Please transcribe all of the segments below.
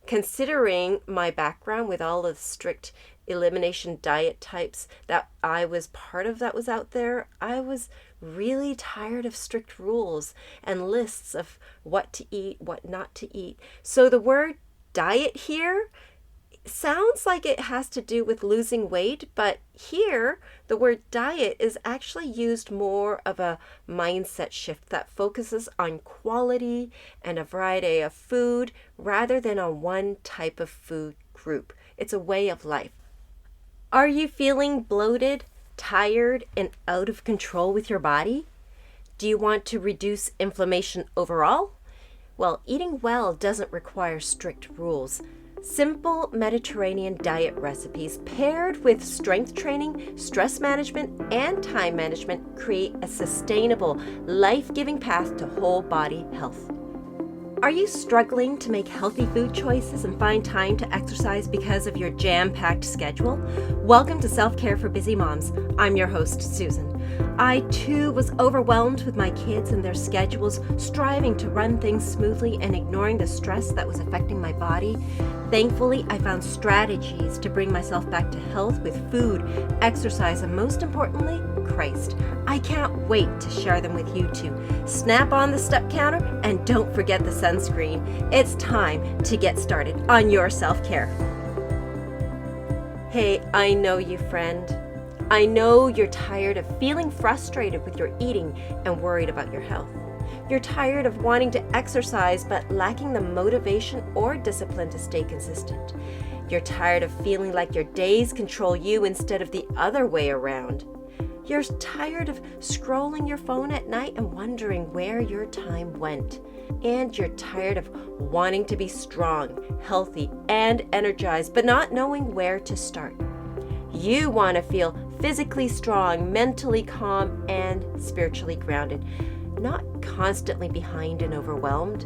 Considering my background with all of the strict elimination diet types that I was part of that was out there, I was really tired of strict rules and lists of what to eat, what not to eat. So the word diet here sounds like it has to do with losing weight, but here the word diet is actually used more of a mindset shift that focuses on quality and a variety of food rather than on one type of food group. It's a way of life. Are you feeling bloated, tired, and out of control with your body? Do you want to reduce inflammation overall? Well, eating well doesn't require strict rules. Simple Mediterranean diet recipes paired with strength training, stress management, and time management create a sustainable, life-giving path to whole body health. Are you struggling to make healthy food choices and find time to exercise because of your jam-packed schedule? Welcome to Self-Care for Busy Moms. I'm your host, Susan. I too was overwhelmed with my kids and their schedules, striving to run things smoothly and ignoring the stress that was affecting my body. Thankfully, I found strategies to bring myself back to health with food, exercise, and most importantly, Christ. I can't wait to share them with you too. Snap on the step counter and don't forget the sunscreen. It's time to get started on your self-care. Hey, I know you, friend. I know you're tired of feeling frustrated with your eating and worried about your health. You're tired of wanting to exercise but lacking the motivation or discipline to stay consistent. You're tired of feeling like your days control you instead of the other way around. You're tired of scrolling your phone at night and wondering where your time went. And you're tired of wanting to be strong, healthy, and energized, but not knowing where to start. You want to feel physically strong, mentally calm, and spiritually grounded, not constantly behind and overwhelmed.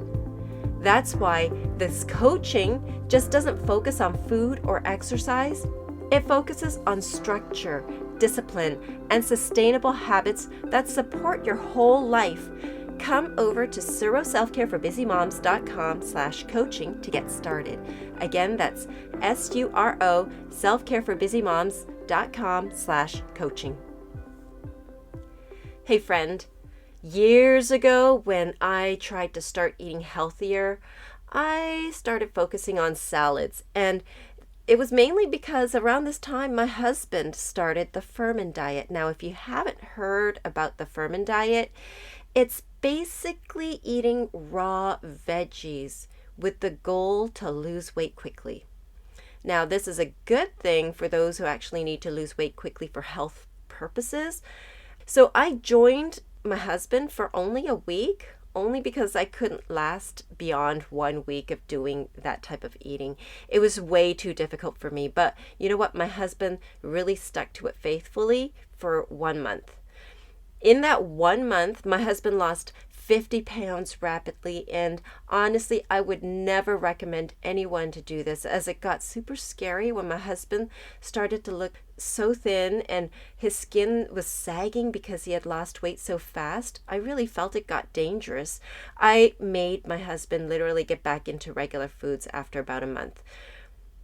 That's why this coaching just doesn't focus on food or exercise. It focuses on structure, discipline, and sustainable habits that support your whole life. Come over to suroselfcareforbusymoms.com/coaching to get started. Again, that's SURO selfcareforbusymoms.com/coaching. Hey friend, years ago when I tried to start eating healthier, I started focusing on salads, and it was mainly because around this time my husband started the Furman diet. Now, if you haven't heard about the Furman diet, it's basically eating raw veggies with the goal to lose weight quickly. Now, this is a good thing for those who actually need to lose weight quickly for health purposes. So I joined my husband for only a week, only because I couldn't last beyond 1 week of doing that type of eating. It was way too difficult for me. But you know what? My husband really stuck to it faithfully for 1 month. In that 1 month, my husband lost 50 pounds rapidly, and honestly, I would never recommend anyone to do this, as it got super scary when my husband started to look so thin and his skin was sagging because he had lost weight so fast. I really felt it got dangerous. I made my husband literally get back into regular foods after about a month.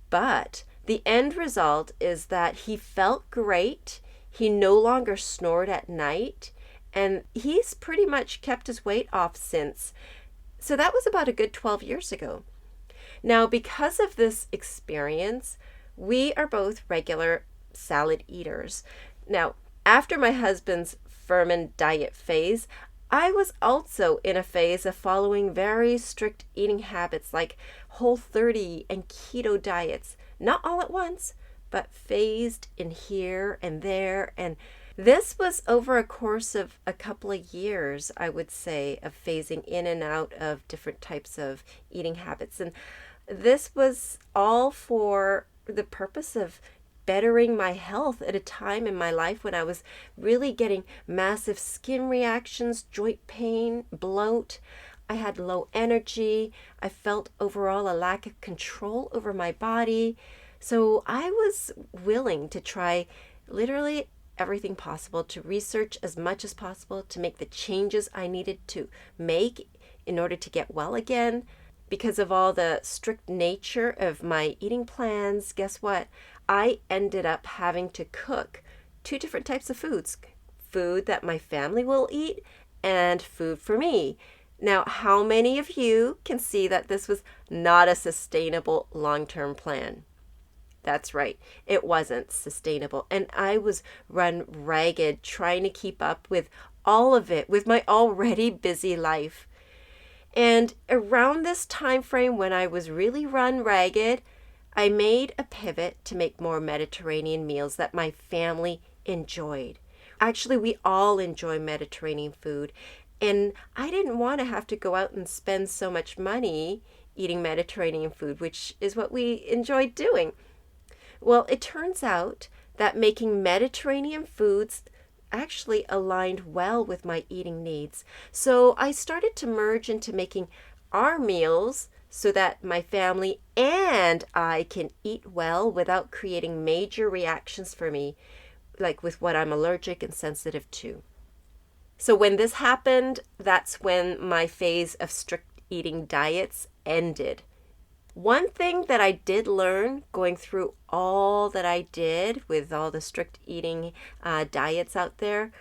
But the end result is that he felt great. He no longer snored at night, and he's pretty much kept his weight off since. So that was about a good 12 years ago. Now, because of this experience, we are both regular salad eaters. Now, after my husband's Furman diet phase, I was also in a phase of following very strict eating habits like Whole30 and keto diets, not all at once, but phased in here and there. And this was over a course of a couple of years, I would say, of phasing in and out of different types of eating habits. And this was all for the purpose of bettering my health at a time in my life when I was really getting massive skin reactions, joint pain, bloat. I had low energy. I felt overall a lack of control over my body. So I was willing to try literally everything possible, to research as much as possible, to make the changes I needed to make in order to get well again. Because of all the strict nature of my eating plans, guess what? I ended up having to cook two different types of foods: food that my family will eat and food for me. Now, how many of you can see that this was not a sustainable long-term plan? That's right, it wasn't sustainable. And I was run ragged trying to keep up with all of it with my already busy life. And around this time frame when I was really run ragged, I made a pivot to make more Mediterranean meals that my family enjoyed. Actually, we all enjoy Mediterranean food, and I didn't want to have to go out and spend so much money eating Mediterranean food, which is what we enjoyed doing. Well, it turns out that making Mediterranean foods actually aligned well with my eating needs. So I started to merge into making our meals so that my family and I can eat well without creating major reactions for me, like with what I'm allergic and sensitive to. So when this happened, that's when my phase of strict eating diets ended. One thing that I did learn going through all that I did with all the strict eating diets out there,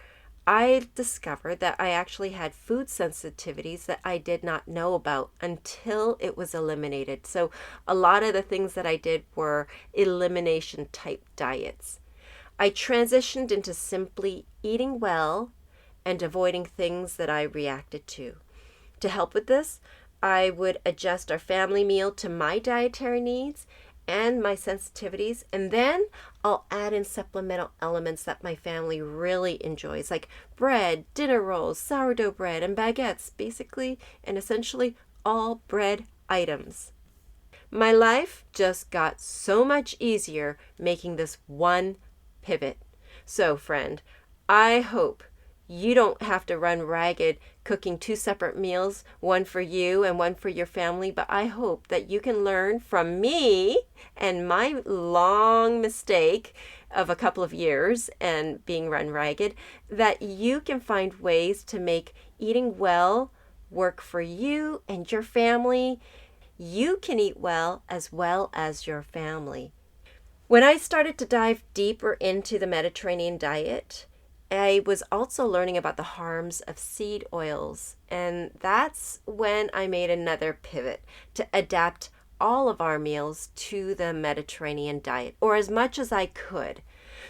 I discovered that I actually had food sensitivities that I did not know about until it was eliminated. So a lot of the things that I did were elimination type diets. I transitioned into simply eating well and avoiding things that I reacted to. To help with this, I would adjust our family meal to my dietary needs and my sensitivities, and then I'll add in supplemental elements that my family really enjoys, like bread, dinner rolls, sourdough bread, and baguettes, basically and essentially all bread items. My life just got so much easier making this one pivot. So, friend, I hope you don't have to run ragged cooking two separate meals, one for you and one for your family, but I hope that you can learn from me and my long mistake of a couple of years and being run ragged, that you can find ways to make eating well work for you and your family. You can eat well as your family. When I started to dive deeper into the Mediterranean diet, I was also learning about the harms of seed oils, and that's when I made another pivot to adapt all of our meals to the Mediterranean diet, or as much as I could.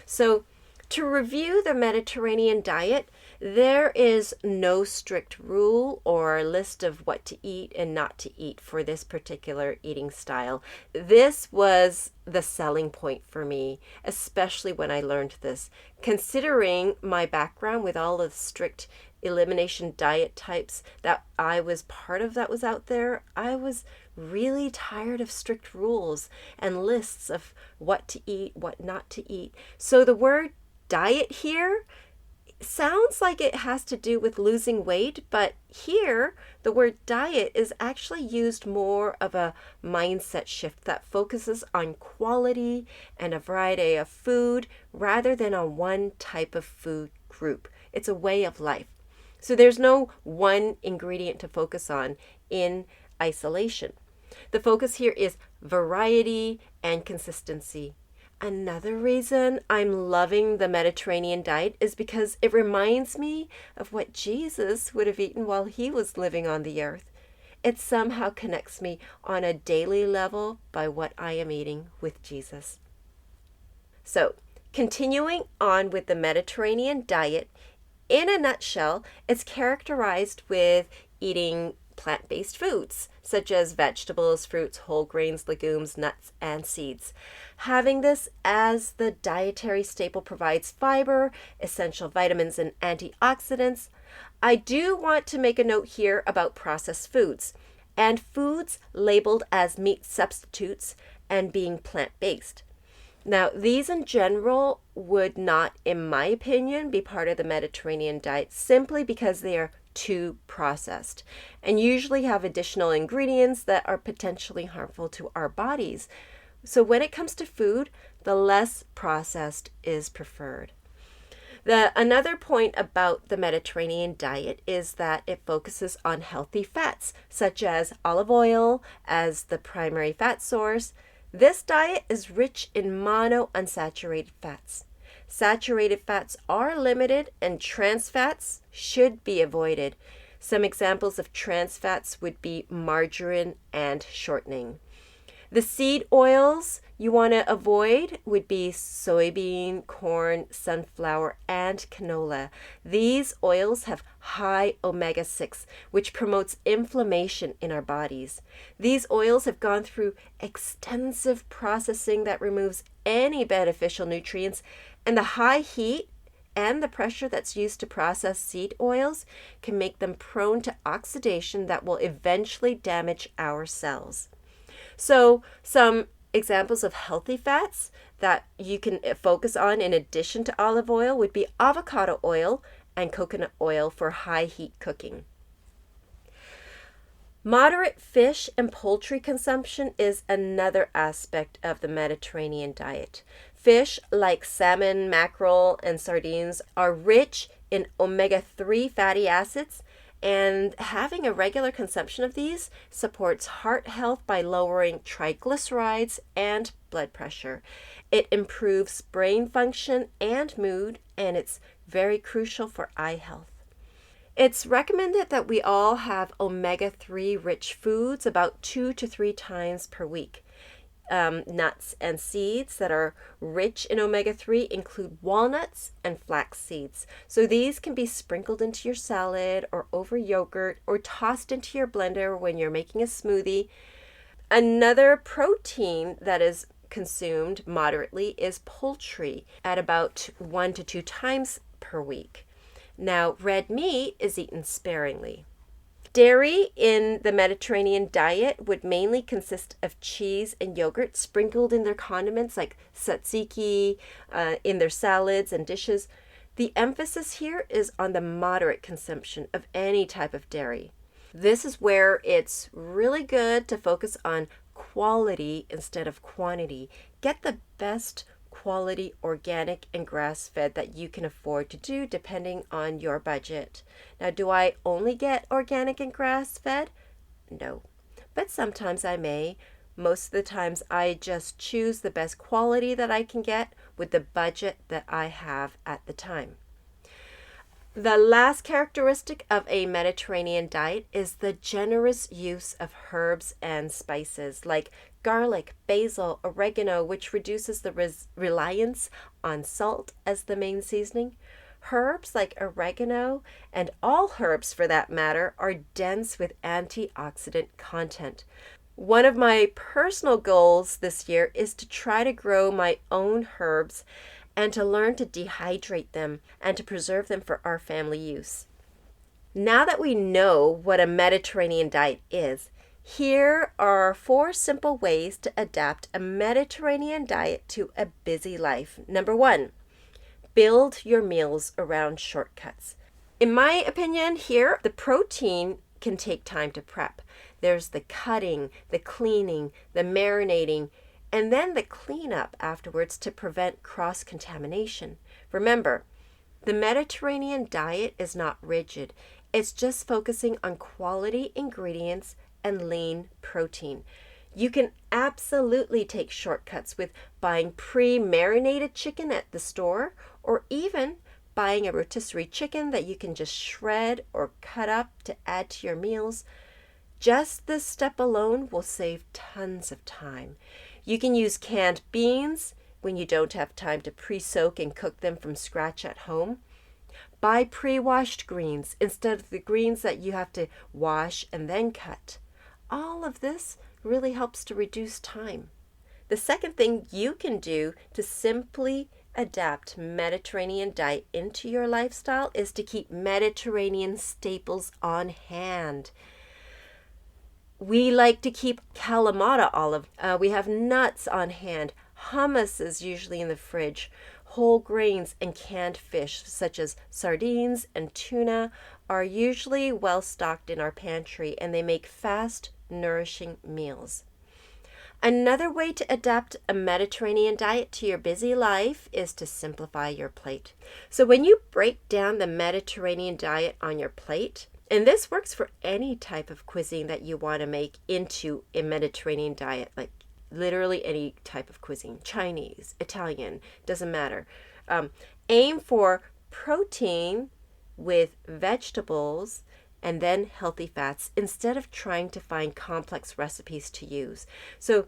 So, to review the Mediterranean diet, there is no strict rule or list of what to eat and not to eat for this particular eating style. This was the selling point for me, especially when I learned this. Considering my background with all the strict elimination diet types that I was part of that was out there, I was really tired of strict rules and lists of what to eat, what not to eat. So the word diet here sounds like it has to do with losing weight, but here the word diet is actually used more of a mindset shift that focuses on quality and a variety of food rather than on one type of food group. It's a way of life. So there's no one ingredient to focus on in isolation. The focus here is variety and consistency. Another reason I'm loving the Mediterranean diet is because it reminds me of what Jesus would have eaten while he was living on the earth. It somehow connects me on a daily level by what I am eating with Jesus. So, continuing on with the Mediterranean diet, in a nutshell, it's characterized with eating plant-based foods, such as vegetables, fruits, whole grains, legumes, nuts, and seeds. Having this as the dietary staple provides fiber, essential vitamins, and antioxidants. I do want to make a note here about processed foods and foods labeled as meat substitutes and being plant-based. Now, these in general would not, in my opinion, be part of the Mediterranean diet simply because they are too processed and usually have additional ingredients that are potentially harmful to our bodies. So when it comes to food, the less processed is preferred. Another point about the Mediterranean diet is that it focuses on healthy fats, such as olive oil as the primary fat source. This diet is rich in monounsaturated fats. Saturated fats are limited and trans fats should be avoided. Some examples of trans fats would be margarine and shortening. The seed oils you want to avoid would be soybean, corn, sunflower, and canola. These oils have high omega-6, which promotes inflammation in our bodies. These oils have gone through extensive processing that removes any beneficial nutrients, and the high heat and the pressure that's used to process seed oils can make them prone to oxidation that will eventually damage our cells. So, some examples of healthy fats that you can focus on in addition to olive oil would be avocado oil and coconut oil for high heat cooking. Moderate fish and poultry consumption is another aspect of the Mediterranean diet. Fish like salmon, mackerel, and sardines are rich in omega-3 fatty acids, and having a regular consumption of these supports heart health by lowering triglycerides and blood pressure. It improves brain function and mood, and it's very crucial for eye health. It's recommended that we all have omega-3 rich foods about 2 to 3 times per week. Nuts and seeds that are rich in omega-3 include walnuts and flax seeds. So these can be sprinkled into your salad or over yogurt or tossed into your blender when you're making a smoothie. Another protein that is consumed moderately is poultry at about 1 to 2 times per week. Now, red meat is eaten sparingly. Dairy in the Mediterranean diet would mainly consist of cheese and yogurt sprinkled in their condiments like tzatziki, in their salads and dishes. The emphasis here is on the moderate consumption of any type of dairy. This is where it's really good to focus on quality instead of quantity. Get the best quality organic and grass-fed that you can afford to do depending on your budget. Now, do I only get organic and grass-fed? No, but sometimes I may. Most of the times I just choose the best quality that I can get with the budget that I have at the time. The last characteristic of a Mediterranean diet is the generous use of herbs and spices like garlic, basil, oregano, which reduces the reliance on salt as the main seasoning. Herbs like oregano, and all herbs for that matter, are dense with antioxidant content. One of my personal goals this year is to try to grow my own herbs and to learn to dehydrate them and to preserve them for our family use. Now that we know what a Mediterranean diet is, here are 4 simple ways to adapt a Mediterranean diet to a busy life. Number 1, build your meals around shortcuts. In my opinion here, the protein can take time to prep. There's the cutting, the cleaning, the marinating, and then the cleanup afterwards to prevent cross-contamination. Remember, the Mediterranean diet is not rigid. It's just focusing on quality ingredients and lean protein. You can absolutely take shortcuts with buying pre-marinated chicken at the store, or even buying a rotisserie chicken that you can just shred or cut up to add to your meals. Just this step alone will save tons of time. You can use canned beans when you don't have time to pre-soak and cook them from scratch at home. Buy pre-washed greens instead of the greens that you have to wash and then cut. All of this really helps to reduce time. The second thing you can do to simply adapt Mediterranean diet into your lifestyle is to keep Mediterranean staples on hand. We like to keep Kalamata olive. We have nuts on hand. Hummus is usually in the fridge. Whole grains and canned fish, such as sardines and tuna, are usually well stocked in our pantry, and they make fast, nourishing meals. Another way to adapt a Mediterranean diet to your busy life is to simplify your plate. So when you break down the Mediterranean diet on your plate, and this works for any type of cuisine that you want to make into a Mediterranean diet, like literally any type of cuisine, Chinese, Italian, doesn't matter. Aim for protein with vegetables and then healthy fats instead of trying to find complex recipes to use. So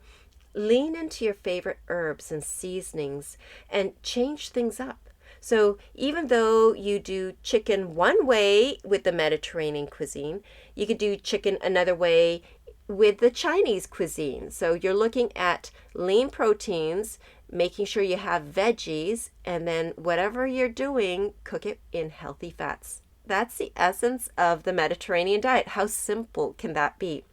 lean into your favorite herbs and seasonings and change things up. So even though you do chicken one way with the Mediterranean cuisine, you could do chicken another way with the Chinese cuisine. So you're looking at lean proteins, making sure you have veggies, and then whatever you're doing, cook it in healthy fats. That's the essence of the Mediterranean diet. How simple can that be?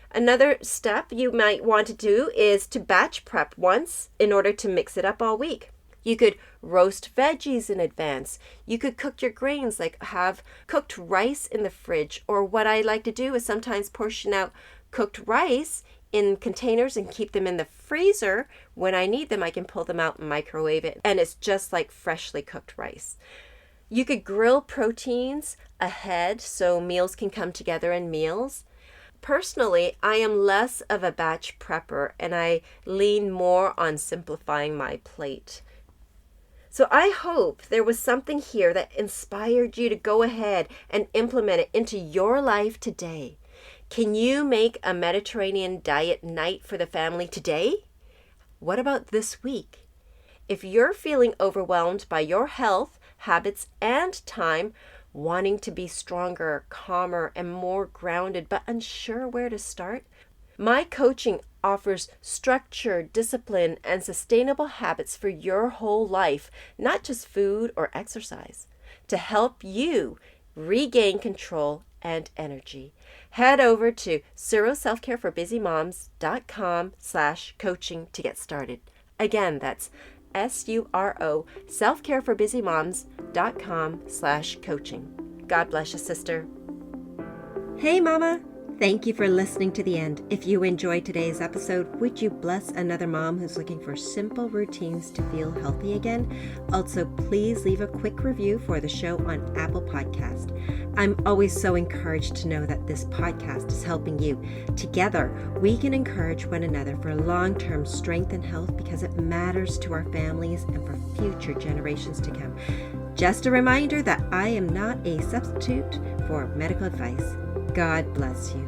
Another step you might want to do is to batch prep once in order to mix it up all week. You could roast veggies in advance. You could cook your grains, like have cooked rice in the fridge. Or what I like to do is sometimes portion out cooked rice in containers and keep them in the freezer. When I need them, I can pull them out and microwave it. And it's just like freshly cooked rice. You could grill proteins ahead so meals can come together in meals. Personally, I am less of a batch prepper and I lean more on simplifying my plate. So I hope there was something here that inspired you to go ahead and implement it into your life today. Can you make a Mediterranean diet night for the family today? What about this week? If you're feeling overwhelmed by your health, habits, and time, wanting to be stronger, calmer, and more grounded, but unsure where to start, my coaching offers structure, discipline, and sustainable habits for your whole life, not just food or exercise, to help you regain control and energy. Head over to suroselfcareforbusymoms.com/coaching to get started. Again, that's SURO selfcareforbusymoms.com/coaching. God bless you, sister. Hey, Mama. Thank you for listening to the end. If you enjoyed today's episode, would you bless another mom who's looking for simple routines to feel healthy again? Also, please leave a quick review for the show on Apple Podcast. I'm always so encouraged to know that this podcast is helping you. Together, we can encourage one another for long-term strength and health because it matters to our families and for future generations to come. Just a reminder that I am not a substitute for medical advice. God bless you.